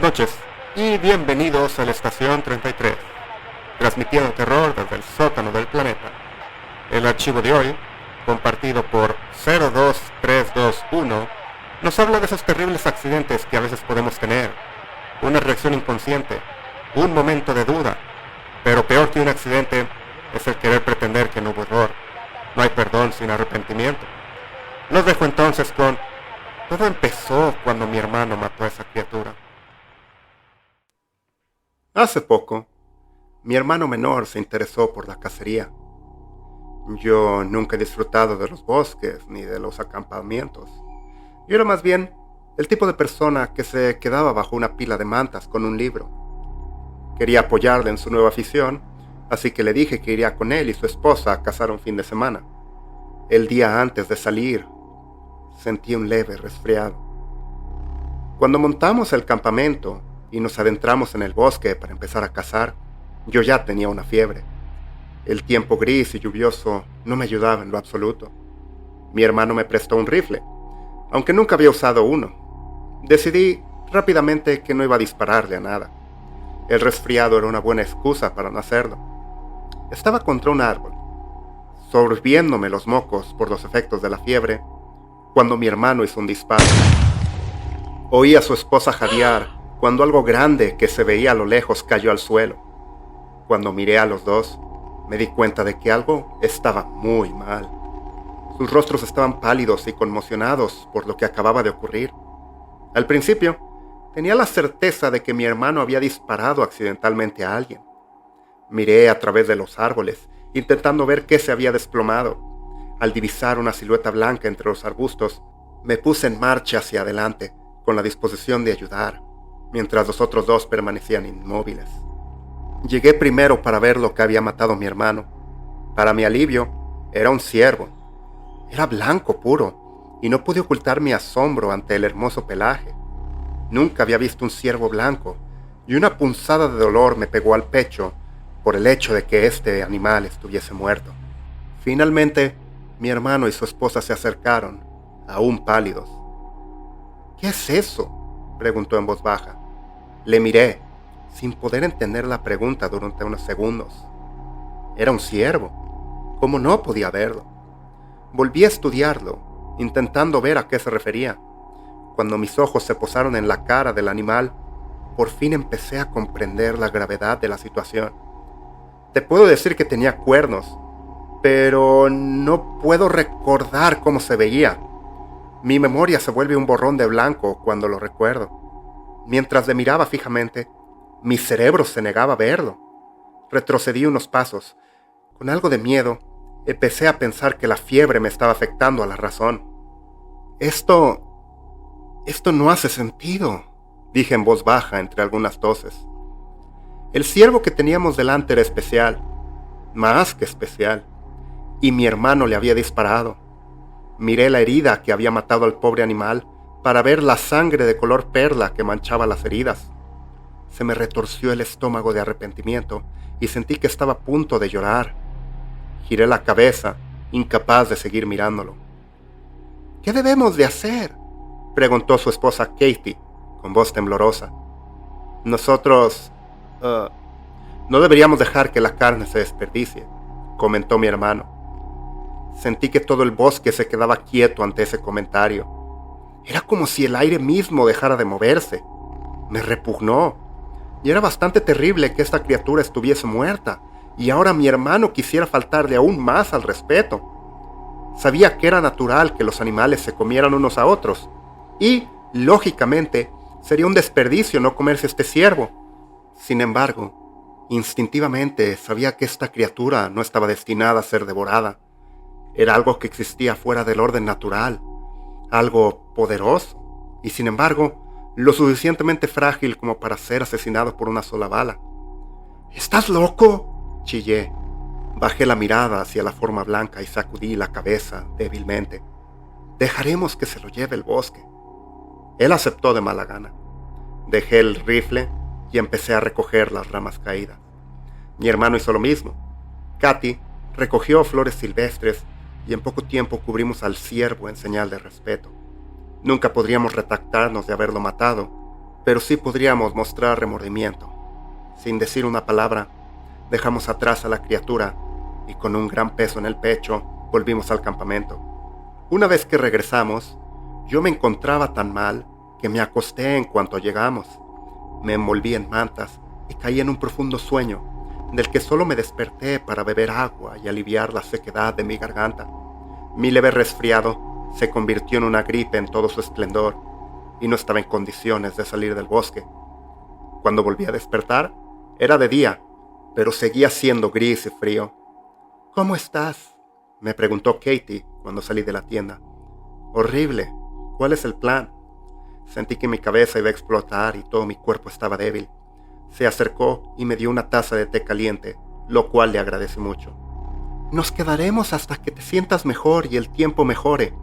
noches y bienvenidos a la Estación 33, transmitiendo terror desde el sótano del planeta. El archivo de hoy, compartido por 02321, nos habla de esos terribles accidentes que a veces podemos tener, una reacción inconsciente, un momento de duda, pero peor que un accidente es el querer pretender que no hubo error. No hay perdón sin arrepentimiento. Los dejo entonces con: todo empezó cuando mi hermano mató a esa criatura. Hace poco, mi hermano menor se interesó por la cacería. Yo nunca he disfrutado de los bosques ni de los acampamientos. Yo era más bien el tipo de persona que se quedaba bajo una pila de mantas con un libro. Quería apoyarle en su nueva afición, así que le dije que iría con él y su esposa a cazar un fin de semana. El día antes de salir, sentí un leve resfriado. Cuando montamos el campamento y nos adentramos en el bosque para empezar a cazar, yo ya tenía una fiebre. El tiempo gris y lluvioso no me ayudaba en lo absoluto. Mi hermano me prestó un rifle, aunque nunca había usado uno. Decidí rápidamente que no iba a dispararle a nada. El resfriado era una buena excusa para no hacerlo. Estaba contra un árbol, sorbiéndome los mocos por los efectos de la fiebre, cuando mi hermano hizo un disparo. Oí a su esposa jadear cuando algo grande que se veía a lo lejos cayó al suelo. Cuando miré a los dos, me di cuenta de que algo estaba muy mal. Sus rostros estaban pálidos y conmocionados por lo que acababa de ocurrir. Al principio, tenía la certeza de que mi hermano había disparado accidentalmente a alguien. Miré a través de los árboles, intentando ver qué se había desplomado. Al divisar una silueta blanca entre los arbustos, me puse en marcha hacia adelante, con la disposición de ayudar, mientras los otros dos permanecían inmóviles. Llegué primero para ver lo que había matado a mi hermano. Para mi alivio, era un ciervo. Era blanco puro, y no pude ocultar mi asombro ante el hermoso pelaje. Nunca había visto un ciervo blanco, y una punzada de dolor me pegó al pecho por el hecho de que este animal estuviese muerto. Finalmente, mi hermano y su esposa se acercaron, aún pálidos. «¿Qué es eso?», preguntó en voz baja. Le miré, sin poder entender la pregunta durante unos segundos. Era un ciervo. ¿Cómo no podía verlo? Volví a estudiarlo, intentando ver a qué se refería. Cuando mis ojos se posaron en la cara del animal, por fin empecé a comprender la gravedad de la situación. Te puedo decir que tenía cuernos, pero no puedo recordar cómo se veía. Mi memoria se vuelve un borrón de blanco cuando lo recuerdo. Mientras le miraba fijamente, mi cerebro se negaba a verlo. Retrocedí unos pasos. Con algo de miedo, empecé a pensar que la fiebre me estaba afectando a la razón. Esto no hace sentido», dije en voz baja entre algunas toses. El ciervo que teníamos delante era especial, más que especial, y mi hermano le había disparado. Miré la herida que había matado al pobre animal para ver la sangre de color perla que manchaba las heridas. Se me retorció el estómago de arrepentimiento y sentí que estaba a punto de llorar. Giré la cabeza, incapaz de seguir mirándolo. «¿Qué debemos de hacer?», preguntó su esposa Katie, con voz temblorosa. «Nosotros... no deberíamos dejar que la carne se desperdicie», comentó mi hermano. Sentí que todo el bosque se quedaba quieto ante ese comentario. Era como si el aire mismo dejara de moverse. Me repugnó. Y era bastante terrible que esta criatura estuviese muerta, y ahora mi hermano quisiera faltarle aún más al respeto. Sabía que era natural que los animales se comieran unos a otros, y, lógicamente, sería un desperdicio no comerse este ciervo. Sin embargo, instintivamente sabía que esta criatura no estaba destinada a ser devorada. Era algo que existía fuera del orden natural, algo poderoso, y sin embargo, lo suficientemente frágil como para ser asesinado por una sola bala. «¿Estás loco?», chillé. Bajé la mirada hacia la forma blanca y sacudí la cabeza débilmente. «Dejaremos que se lo lleve el bosque». Él aceptó de mala gana. Dejé el rifle y empecé a recoger las ramas caídas. Mi hermano hizo lo mismo. Katy recogió flores silvestres y en poco tiempo cubrimos al ciervo en señal de respeto. Nunca podríamos retractarnos de haberlo matado, pero sí podríamos mostrar remordimiento. Sin decir una palabra, dejamos atrás a la criatura y con un gran peso en el pecho volvimos al campamento. Una vez que regresamos, yo me encontraba tan mal que me acosté en cuanto llegamos. Me envolví en mantas y caí en un profundo sueño, del que solo me desperté para beber agua y aliviar la sequedad de mi garganta. Mi leve resfriado se convirtió en una gripe en todo su esplendor y no estaba en condiciones de salir del bosque. Cuando volví a despertar, era de día, pero seguía siendo gris y frío. «¿Cómo estás?», me preguntó Katie cuando salí de la tienda. «Horrible. ¿Cuál es el plan?». Sentí que mi cabeza iba a explotar y todo mi cuerpo estaba débil. Se acercó y me dio una taza de té caliente, lo cual le agradecí mucho. «Nos quedaremos hasta que te sientas mejor y el tiempo mejore.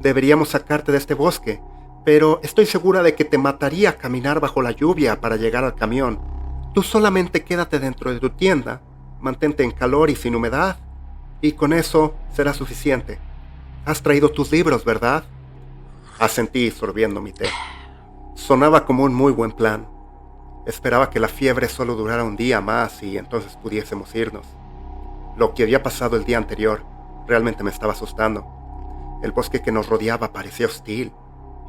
Deberíamos sacarte de este bosque, pero estoy segura de que te mataría caminar bajo la lluvia para llegar al camión. Tú solamente quédate dentro de tu tienda, mantente en calor y sin humedad, y con eso será suficiente. Has traído tus libros, ¿verdad?». Asentí sorbiendo mi té. Sonaba como un muy buen plan. Esperaba que la fiebre solo durara un día más y entonces pudiésemos irnos. Lo que había pasado el día anterior realmente me estaba asustando. El bosque que nos rodeaba parecía hostil.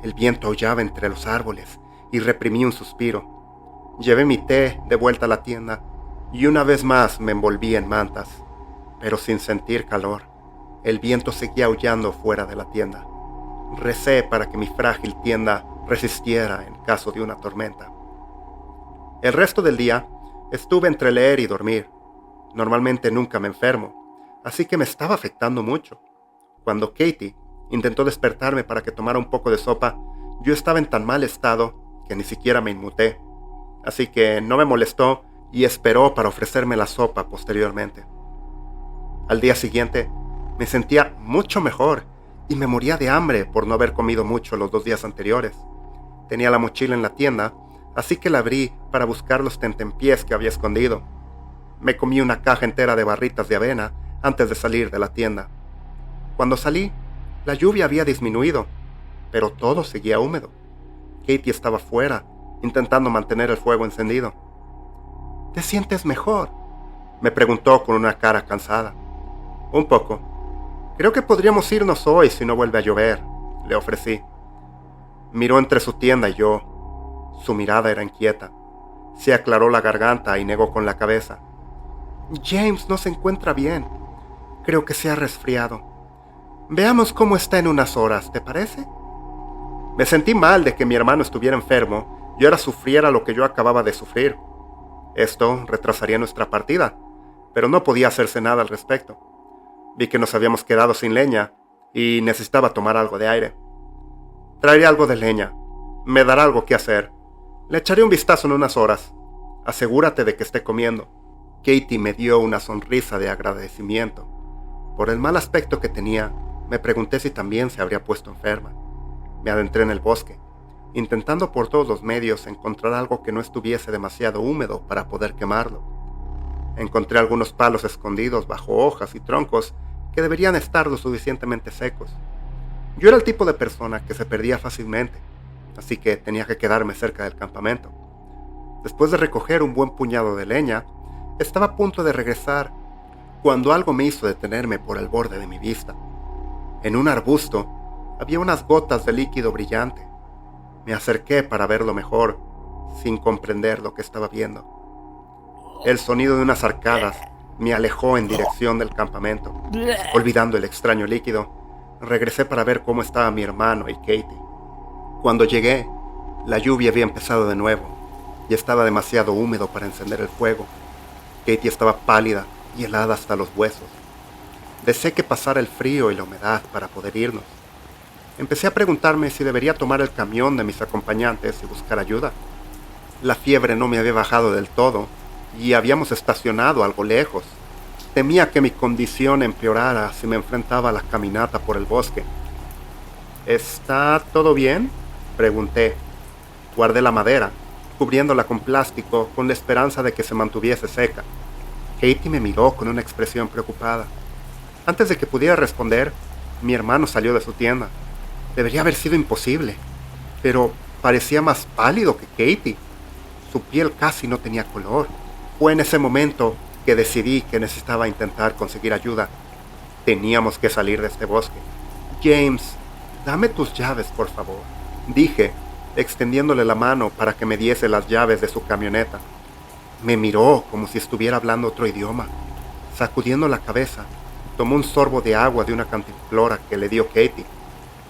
El viento aullaba entre los árboles y reprimí un suspiro. Llevé mi té de vuelta a la tienda y una vez más me envolví en mantas, pero sin sentir calor. El viento seguía aullando fuera de la tienda. Recé para que mi frágil tienda resistiera en caso de una tormenta. El resto del día estuve entre leer y dormir. Normalmente nunca me enfermo, así que me estaba afectando mucho. Cuando Katie intentó despertarme para que tomara un poco de sopa, yo estaba en tan mal estado que ni siquiera me inmuté, así que no me molestó y esperó para ofrecerme la sopa posteriormente. Al día siguiente me sentía mucho mejor y me moría de hambre por no haber comido mucho los 2 días anteriores. Tenía la mochila en la tienda, así que la abrí para buscar los tentempiés que había escondido. Me comí una caja entera de barritas de avena antes de salir de la tienda. Cuando salí, la lluvia había disminuido, pero todo seguía húmedo. Katie estaba fuera, intentando mantener el fuego encendido. «¿Te sientes mejor?», me preguntó con una cara cansada. «Un poco. Creo que podríamos irnos hoy si no vuelve a llover», le ofrecí. Miró entre su tienda y yo. Su mirada era inquieta. Se aclaró la garganta y negó con la cabeza. «James no se encuentra bien. Creo que se ha resfriado. Veamos cómo está en unas horas, ¿te parece?». Me sentí mal de que mi hermano estuviera enfermo y ahora sufriera lo que yo acababa de sufrir. Esto retrasaría nuestra partida, pero no podía hacerse nada al respecto. Vi que nos habíamos quedado sin leña y necesitaba tomar algo de aire. «Traeré algo de leña. Me dará algo que hacer. Le echaré un vistazo en unas horas. Asegúrate de que esté comiendo». Katie me dio una sonrisa de agradecimiento. Por el mal aspecto que tenía, me pregunté si también se habría puesto enferma. Me adentré en el bosque, intentando por todos los medios encontrar algo que no estuviese demasiado húmedo para poder quemarlo. Encontré algunos palos escondidos bajo hojas y troncos que deberían estar lo suficientemente secos. Yo era el tipo de persona que se perdía fácilmente, así que tenía que quedarme cerca del campamento. Después de recoger un buen puñado de leña, estaba a punto de regresar cuando algo me hizo detenerme por el borde de mi vista. En un arbusto había unas gotas de líquido brillante. Me acerqué para verlo mejor, sin comprender lo que estaba viendo. El sonido de unas arcadas me alejó en dirección del campamento. Olvidando el extraño líquido, regresé para ver cómo estaba mi hermano y Katie. Cuando llegué, la lluvia había empezado de nuevo y estaba demasiado húmedo para encender el fuego. Katie estaba pálida y helada hasta los huesos. Deseé que pasara el frío y la humedad para poder irnos. Empecé a preguntarme si debería tomar el camión de mis acompañantes y buscar ayuda. La fiebre no me había bajado del todo y habíamos estacionado algo lejos. Temía que mi condición empeorara si me enfrentaba a la caminata por el bosque. «¿Está todo bien?», pregunté. Guardé la madera, cubriéndola con plástico con la esperanza de que se mantuviese seca. Katie me miró con una expresión preocupada. Antes de que pudiera responder, mi hermano salió de su tienda. Debería haber sido imposible, pero parecía más pálido que Katie. Su piel casi no tenía color. Fue en ese momento que decidí que necesitaba intentar conseguir ayuda. Teníamos que salir de este bosque. James, dame tus llaves, por favor, dije, extendiéndole la mano para que me diese las llaves de su camioneta. Me miró como si estuviera hablando otro idioma. Sacudiendo la cabeza, tomó un sorbo de agua de una cantimplora que le dio Katie.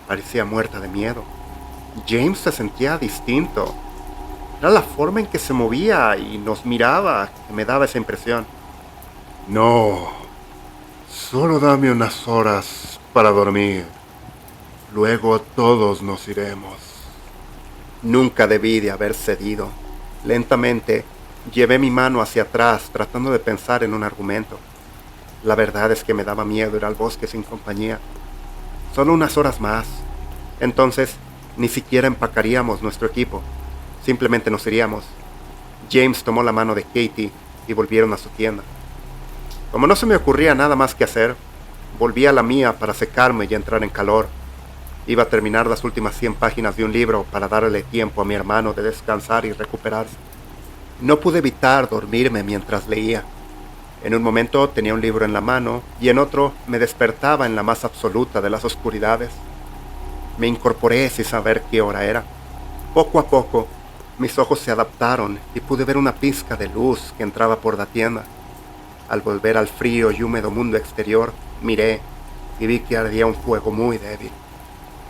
Parecía muerta de miedo. James se sentía distinto. Era la forma en que se movía y nos miraba que me daba esa impresión. No, solo dame unas horas para dormir. Luego todos nos iremos. Nunca debí de haber cedido. Lentamente, llevé mi mano hacia atrás tratando de pensar en un argumento. La verdad es que me daba miedo ir al bosque sin compañía. Solo unas horas más. Entonces, ni siquiera empacaríamos nuestro equipo. Simplemente nos iríamos. James tomó la mano de Katie y volvieron a su tienda. Como no se me ocurría nada más que hacer, volví a la mía para secarme y entrar en calor. Iba a terminar las últimas 100 páginas de un libro para darle tiempo a mi hermano de descansar y recuperarse. No pude evitar dormirme mientras leía. En un momento tenía un libro en la mano y en otro me despertaba en la más absoluta de las oscuridades. Me incorporé sin saber qué hora era. Poco a poco, mis ojos se adaptaron y pude ver una pizca de luz que entraba por la tienda. Al volver al frío y húmedo mundo exterior, miré y vi que ardía un fuego muy débil.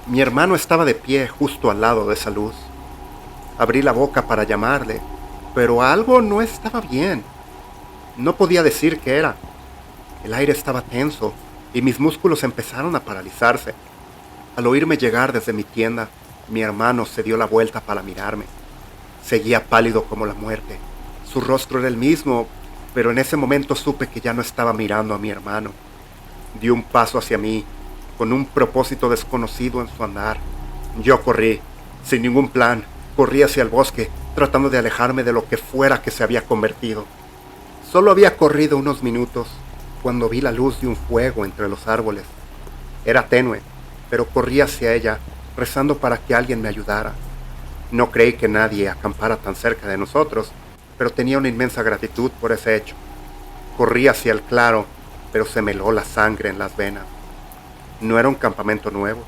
Mi hermano estaba de pie justo al lado de esa luz. Abrí la boca para llamarle, pero algo no estaba bien. No podía decir qué era. El aire estaba tenso y mis músculos empezaron a paralizarse. Al oírme llegar desde mi tienda, mi hermano se dio la vuelta para mirarme. Seguía pálido como la muerte. Su rostro era el mismo, pero en ese momento supe que ya no estaba mirando a mi hermano. Dio un paso hacia mí, con un propósito desconocido en su andar. Yo corrí, sin ningún plan, corrí hacia el bosque, tratando de alejarme de lo que fuera que se había convertido. Solo había corrido unos minutos, cuando vi la luz de un fuego entre los árboles. Era tenue, pero corrí hacia ella, rezando para que alguien me ayudara. No creí que nadie acampara tan cerca de nosotros, pero tenía una inmensa gratitud por ese hecho. Corrí hacia el claro, pero se me heló la sangre en las venas. No era un campamento nuevo,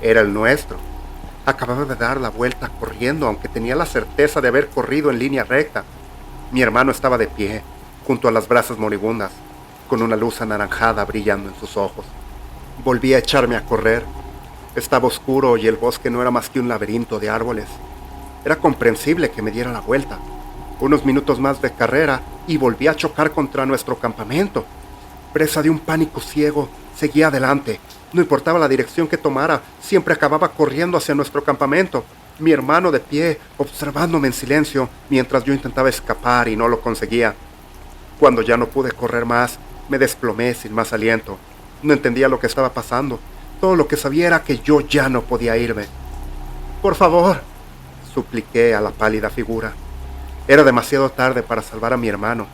era el nuestro. Acababa de dar la vuelta corriendo, aunque tenía la certeza de haber corrido en línea recta. Mi hermano estaba de pie, junto a las brasas moribundas, con una luz anaranjada brillando en sus ojos. Volví a echarme a correr. Estaba oscuro y el bosque no era más que un laberinto de árboles. Era comprensible que me diera la vuelta. Unos minutos más de carrera y volví a chocar contra nuestro campamento. Presa de un pánico ciego, seguía adelante. No importaba la dirección que tomara, siempre acababa corriendo hacia nuestro campamento. Mi hermano de pie, observándome en silencio, mientras yo intentaba escapar y no lo conseguía. Cuando ya no pude correr más, me desplomé sin más aliento. No entendía lo que estaba pasando. Todo lo que sabía era que yo ya no podía irme. «Por favor», supliqué a la pálida figura. Era demasiado tarde para salvar a mi hermano,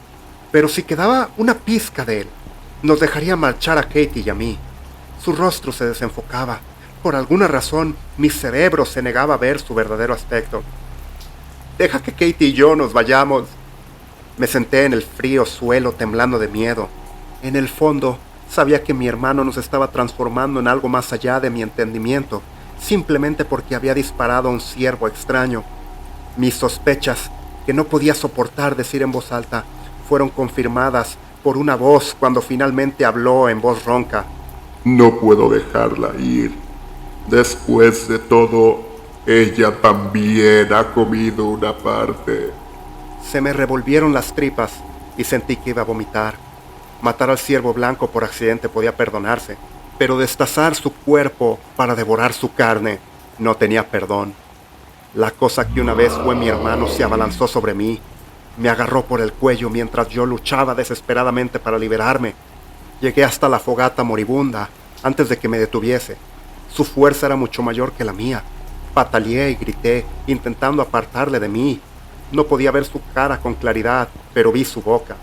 pero si quedaba una pizca de él, nos dejaría marchar a Katie y a mí. Su rostro se desenfocaba. Por alguna razón, mi cerebro se negaba a ver su verdadero aspecto. «Deja que Katie y yo nos vayamos». Me senté en el frío suelo temblando de miedo. En el fondo, sabía que mi hermano nos estaba transformando en algo más allá de mi entendimiento, simplemente porque había disparado a un ciervo extraño. Mis sospechas, que no podía soportar decir en voz alta, fueron confirmadas por una voz cuando finalmente habló en voz ronca. «No puedo dejarla ir. Después de todo, ella también ha comido una parte». Se me revolvieron las tripas y sentí que iba a vomitar. Matar al ciervo blanco por accidente podía perdonarse, pero destazar su cuerpo para devorar su carne no tenía perdón. La cosa que una vez fue mi hermano se abalanzó sobre mí. Me agarró por el cuello mientras yo luchaba desesperadamente para liberarme. Llegué hasta la fogata moribunda antes de que me detuviese. Su fuerza era mucho mayor que la mía. Pataleé y grité, intentando apartarle de mí. No podía ver su cara con claridad, pero vi su boca.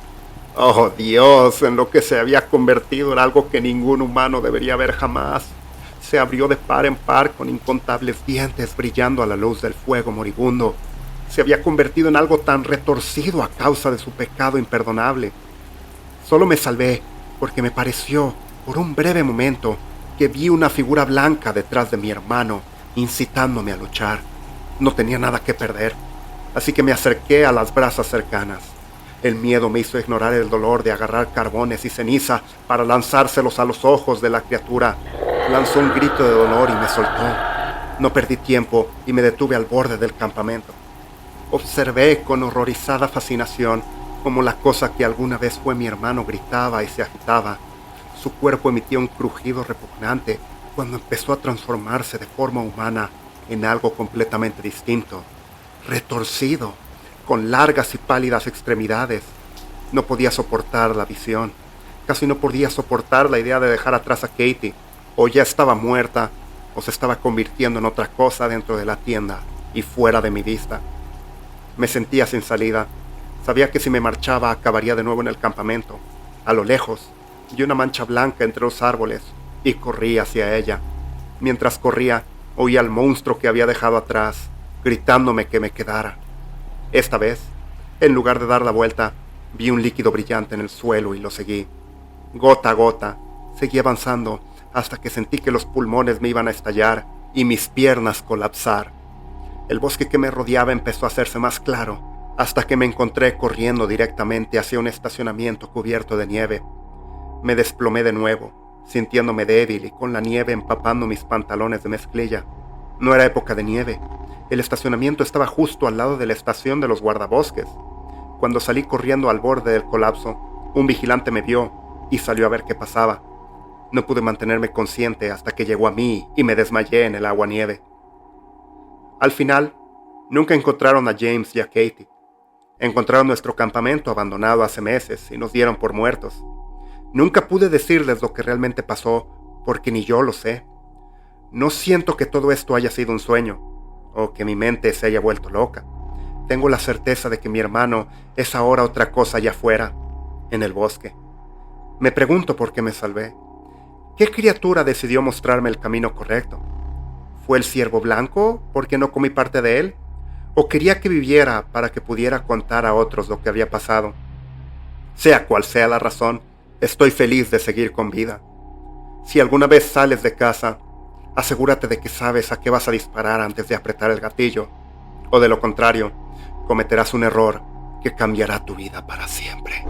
Oh Dios, en lo que se había convertido era algo que ningún humano debería ver jamás. se abrió de par en par con incontables dientes brillando a la luz del fuego moribundo. Se había convertido en algo tan retorcido a causa de su pecado imperdonable. Solo me salvé porque me pareció, por un breve momento, que vi una figura blanca detrás de mi hermano, incitándome a luchar. No tenía nada que perder, así que me acerqué a las brasas cercanas. El miedo me hizo ignorar el dolor de agarrar carbones y ceniza para lanzárselos a los ojos de la criatura. Lanzó un grito de dolor y me soltó. No perdí tiempo y me detuve al borde del campamento. Observé con horrorizada fascinación cómo la cosa que alguna vez fue mi hermano gritaba y se agitaba. Su cuerpo emitía un crujido repugnante cuando empezó a transformarse de forma humana en algo completamente distinto, retorcido, con largas y pálidas extremidades. No podía soportar la visión. Casi no podía soportar la idea de dejar atrás a Katie. O ya estaba muerta, o se estaba convirtiendo en otra cosa dentro de la tienda y fuera de mi vista. Me sentía sin salida. Sabía que si me marchaba acabaría de nuevo en el campamento. A lo lejos, vi una mancha blanca entre los árboles y corrí hacia ella. Mientras corría, oí al monstruo que había dejado atrás, gritándome que me quedara. Esta vez, en lugar de dar la vuelta, vi un líquido brillante en el suelo y lo seguí. Gota a gota, seguí avanzando hasta que sentí que los pulmones me iban a estallar y mis piernas colapsar. El bosque que me rodeaba empezó a hacerse más claro, hasta que me encontré corriendo directamente hacia un estacionamiento cubierto de nieve. Me desplomé de nuevo, sintiéndome débil y con la nieve empapando mis pantalones de mezclilla. No era época de nieve. El estacionamiento estaba justo al lado de la estación de los guardabosques. Cuando salí corriendo al borde del colapso, un vigilante me vio y salió a ver qué pasaba. No pude mantenerme consciente hasta que llegó a mí y me desmayé en el agua-nieve. Al final, nunca encontraron a James y a Katie. Encontraron nuestro campamento abandonado hace meses y nos dieron por muertos. Nunca pude decirles lo que realmente pasó, porque ni yo lo sé. No siento que todo esto haya sido un sueño, o que mi mente se haya vuelto loca. Tengo la certeza de que mi hermano es ahora otra cosa allá afuera, en el bosque. Me pregunto por qué me salvé. ¿Qué criatura decidió mostrarme el camino correcto? ¿Fue el ciervo blanco porque no comí parte de él? ¿O quería que viviera para que pudiera contar a otros lo que había pasado? Sea cual sea la razón, estoy feliz de seguir con vida. Si alguna vez sales de casa, asegúrate de que sabes a qué vas a disparar antes de apretar el gatillo, o de lo contrario, cometerás un error que cambiará tu vida para siempre.